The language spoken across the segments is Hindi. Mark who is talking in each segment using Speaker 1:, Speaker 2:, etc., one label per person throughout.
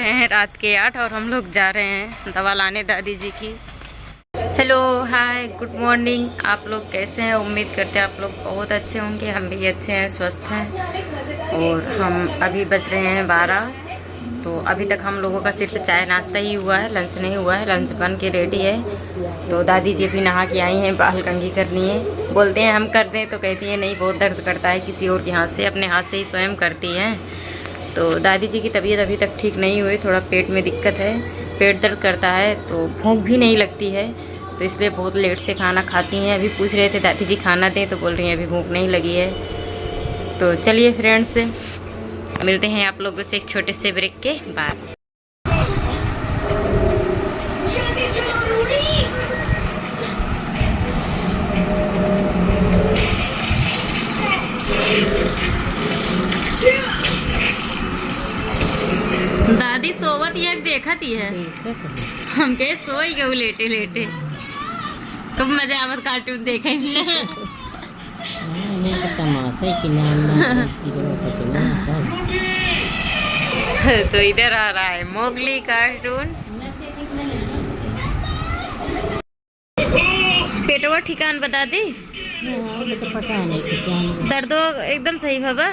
Speaker 1: रहे हैं रात के 8 और हम लोग जा रहे हैं दवा लाने दादी जी की। Hello hi good morning. आप लोग कैसे हैं? उम्मीद करते हैं आप लोग बहुत अच्छे होंगे। हम भी अच्छे हैं, स्वस्थ हैं। और हम अभी बज रहे हैं 12। तो अभी तक हम लोगों का सिर्फ चाय नाश्ता ही हुआ है, लंच नहीं हुआ है। लंच बन के रेडी है। तो दादी जी भी नहा के आई हैं, बाल कंघी करनी है। बोलते हैं हम कर दें तो कहती हैं नहीं, बहुत दर्द करता है किसी और के हाथ से, अपने हाथ से ही स्वयं करती हैं। तो दादी जी की तबीयत अभी तक ठीक नहीं हुई, थोड़ा पेट में दिक्कत है, पेट दर्द करता है, तो भूख भी नहीं लगती है, तो इसलिए बहुत लेट से खाना खाती हैं। अभी पूछ रहे थे दादी जी खाना दें, तो बोल रही हैं अभी भूख नहीं लगी है। तो चलिए फ्रेंड्स, मिलते हैं आप लोगों से एक छोटे से ब्रेक के बाद। दादी सोवत एक देखत ही है, हम के सोई गए लेटे लेटे। खूब मजा आवत कार्टून देखे तो इधर आ रहा है मोगली कार्टून। पेटवा ठिकान बता दी, दर्दो एकदम सही बाबा।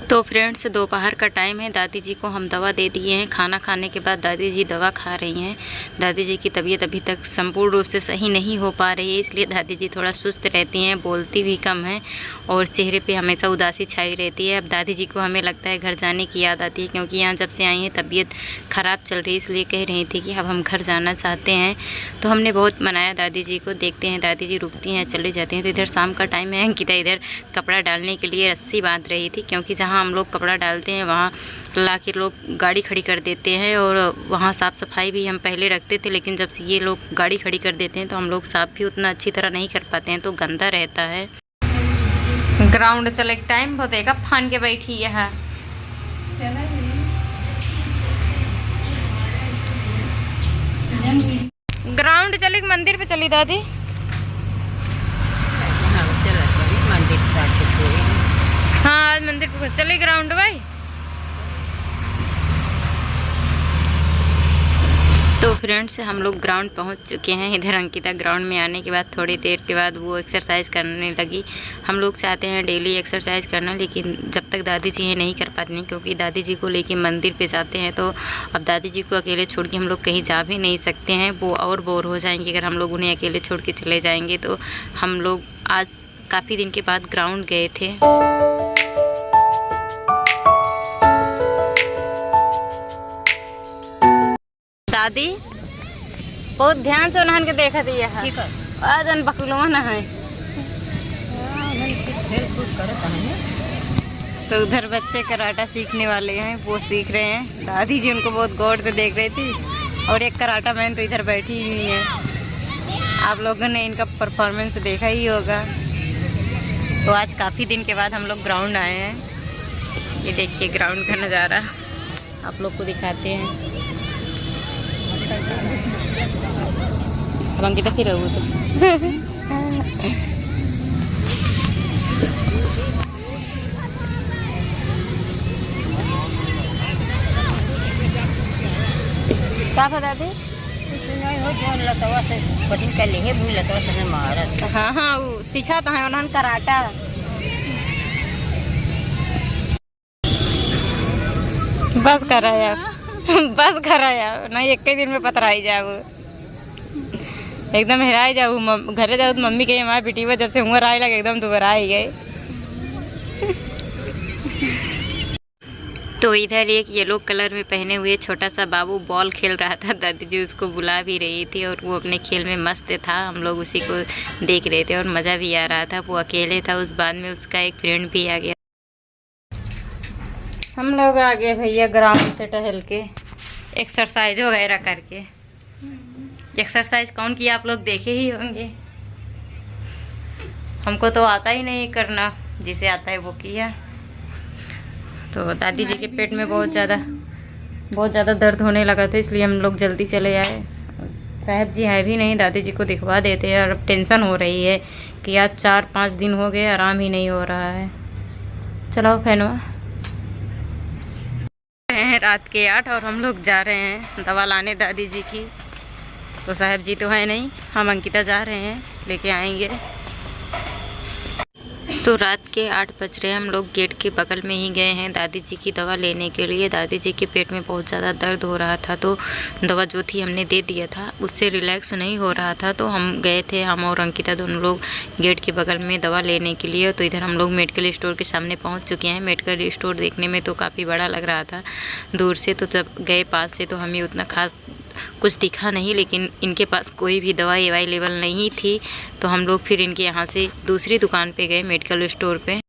Speaker 1: तो फ्रेंड्स, दोपहर का टाइम है। दादी जी को हम दवा दे दिए हैं। खाना खाने के बाद दादी जी दवा खा रही हैं। दादी जी की तबीयत अभी तक संपूर्ण रूप से सही नहीं हो पा रही है, इसलिए दादी जी थोड़ा सुस्त रहती हैं, बोलती भी कम हैं और चेहरे पे हमेशा उदासी छाई रहती है। अब दादी जी को हमें लगता है घर जाने की याद आती है, क्योंकि यहाँ जब से आई हैं तबीयत ख़राब चल रही है, इसलिए कह रही थी कि अब हम घर जाना चाहते हैं। तो हमने बहुत मनाया दादी जी को, देखते हैं दादी जी रुकती हैं चले जाते हैं। तो इधर शाम का टाइम है, अंकिता इधर कपड़ा डालने के लिए रस्सी बांध रही थी, क्योंकि जहाँ हम लोग कपड़ा डालते हैं वहाँ ला के लोग गाड़ी खड़ी कर देते हैं, और वहाँ साफ़ सफाई भी हम पहले रखते थे, लेकिन जब से ये लोग गाड़ी खड़ी कर देते हैं तो हम लोग साफ़ भी उतना अच्छी तरह नहीं कर पाते हैं, तो गंदा रहता है। ग्राउंड चले टाइम बहुत है, फान के बैठी है। ग्राउंड चले मंदिर पे चली दादी। हाँ आज मंदिर पे चले ग्राउंड भाई। तो फ्रेंड्स, हम लोग ग्राउंड पहुंच चुके हैं। इधर अंकिता ग्राउंड में आने के बाद थोड़ी देर के बाद वो एक्सरसाइज करने लगी। हम लोग चाहते हैं डेली एक्सरसाइज करना, लेकिन जब तक दादी जी ये नहीं कर पाती हैं, क्योंकि दादी जी को लेके मंदिर पे जाते हैं, तो अब दादी जी को अकेले छोड़ के हम लोग कहीं जा भी नहीं सकते हैं। वो और बोर हो जाएंगे अगर हम लोग उन्हें अकेले छोड़ के चले जाएंगे। तो हम लोग आज काफ़ी दिन के बाद ग्राउंड गए थे। दादी बहुत ध्यान से उन्हन के देखा दिया है, आज बकलुआ न है। तो उधर बच्चे कराटा सीखने वाले हैं, वो सीख रहे हैं। दादी जी उनको बहुत गौर से देख रही थी, और एक कराटा मैन तो इधर बैठी ही नहीं है। आप लोगों ने इनका परफॉर्मेंस देखा ही होगा। तो आज काफ़ी दिन के बाद हम लोग ग्राउंड आए हैं। ये देखिए ग्राउंड का नज़ारा आप लोग को दिखाते हैं। Abang kita kira itu. क्या बता दे? हाँ हाँ वो सीखा तो है उन्होंने कराटा। बस कराया बस कराया नहीं, एक ही दिन में पतराई जाओ, एकदम हेराई जाऊ। घरे जाऊ तो मम्मी कही हमारी बेटी जब से उम्र आए लगे एकदम दोबारा आई गए। तो इधर एक येलो कलर में पहने हुए छोटा सा बाबू बॉल खेल रहा था। दादी जी उसको बुला भी रही थी, और वो अपने खेल में मस्त था। हम लोग उसी को देख रहे थे और मज़ा भी आ रहा था। वो अकेले था, उस बाद में उसका एक फ्रेंड भी आ गया। हम लोग आ गए भैया ग्राउंड से टहल के, एक्सरसाइज वगैरह करके। एक्सरसाइज कौन किया आप लोग देखे ही होंगे, हमको तो आता ही नहीं करना, जिसे आता है वो किया। तो दादी जी के पेट में बहुत ज़्यादा दर्द होने लगा था, इसलिए हम लोग जल्दी चले आए। साहब जी है भी नहीं, दादी जी को दिखवा देते हैं। और अब टेंशन हो रही है कि आज 4-5 दिन हो गए आराम ही नहीं हो रहा है। चलाओ फैनवा। हैं रात के 8 और हम लोग जा रहे हैं दवा लाने दादी जी की। तो साहब जी तो है नहीं, हम अंकिता जा रहे हैं, लेके आएंगे। तो रात के 8 बज रहे हैं, हम लोग गेट के बगल में ही गए हैं दादी जी की दवा लेने के लिए। दादी जी के पेट में बहुत ज़्यादा दर्द हो रहा था, तो दवा जो थी हमने दे दिया था, उससे रिलैक्स नहीं हो रहा था। तो हम गए थे, हम और अंकिता दोनों लोग गेट के बगल में दवा लेने के लिए। तो इधर हम लोग मेडिकल स्टोर के सामने पहुँच चुके हैं। मेडिकल स्टोर देखने में तो काफ़ी बड़ा लग रहा था दूर से, तो जब गए पास से तो हमें उतना खास कुछ दिखा नहीं, लेकिन इनके पास कोई भी दवाई अवेलेबल नहीं थी। तो हम लोग फिर इनके यहाँ से दूसरी दुकान पे गए, मेडिकल स्टोर पे।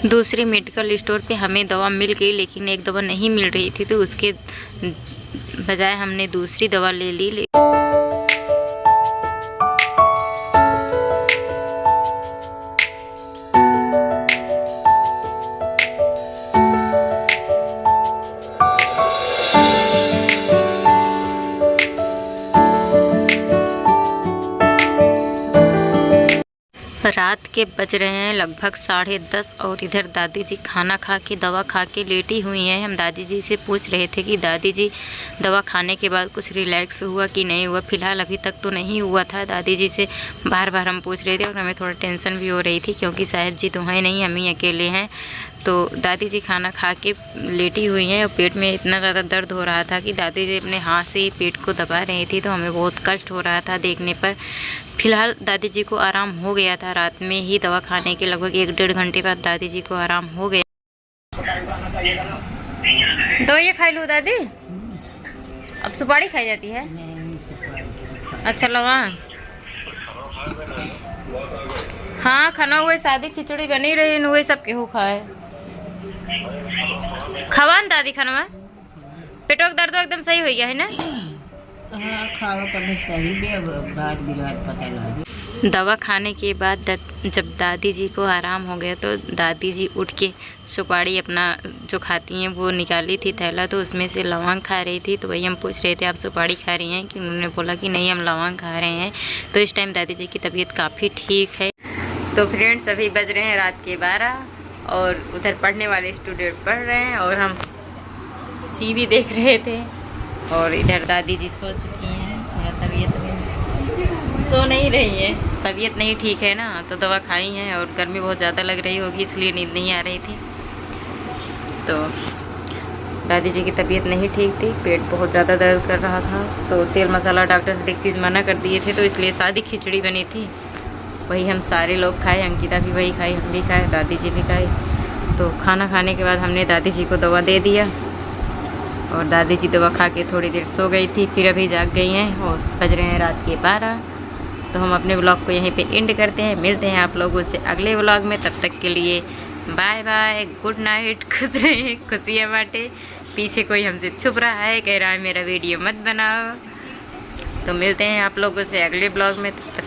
Speaker 1: दूसरे मेडिकल स्टोर पे हमें दवा मिल गई, लेकिन एक दवा नहीं मिल रही थी, तो उसके बजाय हमने दूसरी दवा ले ली। रात के बज रहे हैं लगभग 10:30 और इधर दादी जी खाना खा के दवा खा के लेटी हुई हैं। हम दादी जी से पूछ रहे थे कि दादी जी दवा खाने के बाद कुछ रिलैक्स हुआ कि नहीं हुआ। फ़िलहाल अभी तक तो नहीं हुआ था। दादी जी से बार बार हम पूछ रहे थे और हमें थोड़ा टेंशन भी हो रही थी, क्योंकि साहब जी तो हैं नहीं, हम ही अकेले हैं। तो दादी जी खाना खा के लेटी हुई हैं और पेट में इतना ज़्यादा दर्द हो रहा था कि दादी जी अपने हाथ से पेट को दबा रही थी, तो हमें बहुत कष्ट हो रहा था देखने पर। फ़िलहाल दादी जी को आराम हो गया था, रात में ही दवा खाने के लगभग 1-1.5 घंटे बाद दादी जी को आराम हो गया। तो ये खाई लूँ दादी? अब सुपारी खाई जाती है? अच्छा लगा। हाँ खाना हुए, शादी खिचड़ी बनी रही, हुए सब केहू खाए। खावा न दादी खाना, पेटो का दर्द एकदम सही हो गया है ना?
Speaker 2: हाँ खाओ कभी सही भी, अब रात बिरात पता लगे।
Speaker 1: दवा खाने के बाद जब दादी जी को आराम हो गया, तो दादी जी उठ के सुपारी अपना जो खाती हैं वो निकाली थी थैला, तो उसमें से लौंग खा रही थी। तो वही हम पूछ रहे थे आप सुपारी खा रही हैं कि? उन्होंने बोला कि नहीं हम लौंग खा रहे हैं। तो इस टाइम दादी जी की तबीयत काफ़ी ठीक है। तो फ्रेंड्स अभी बज रहे हैं रात के 12 और उधर पढ़ने वाले स्टूडेंट पढ़ रहे हैं और हम टीवी देख रहे थे। और इधर दादी जी सो चुकी हैं, थोड़ा तबीयत में सो नहीं रही है, तबीयत नहीं ठीक है ना, तो दवा खाई हैं और गर्मी बहुत ज़्यादा लग रही होगी, इसलिए नींद नहीं आ रही थी। तो दादी जी की तबीयत नहीं ठीक थी, पेट बहुत ज़्यादा दर्द कर रहा था। तो तेल मसाला डॉक्टर हर एक चीज़ मना कर दिए थे, तो इसलिए सादी खिचड़ी बनी थी, वही हम सारे लोग खाए। अंकिता भी वही खाई, हम भी खाए, दादी जी भी खाई। तो खाना खाने के बाद हमने दादी जी को दवा दे दिया और दादी जी दवा खा के थोड़ी देर सो गई थी, फिर अभी जाग गई हैं और बज रहे हैं रात के 12। तो हम अपने व्लॉग को यहीं पे एंड करते हैं, मिलते हैं आप लोगों से अगले व्लॉग में। तब तक के लिए बाय बाय, गुड नाइट, खुश रहे, खुशियाँ बांटे। पीछे कोई हमसे छुप रहा है, कह रहा है मेरा वीडियो मत बनाओ। तो मिलते हैं आप लोगों से अगले ब्लॉग में। तब तक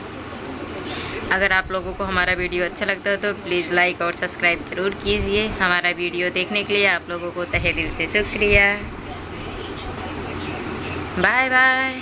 Speaker 1: अगर आप लोगों को हमारा वीडियो अच्छा लगता हो तो प्लीज़ लाइक और सब्सक्राइब ज़रूर कीजिए। हमारा वीडियो देखने के लिए आप लोगों को तहे दिल से शुक्रिया। Bye bye.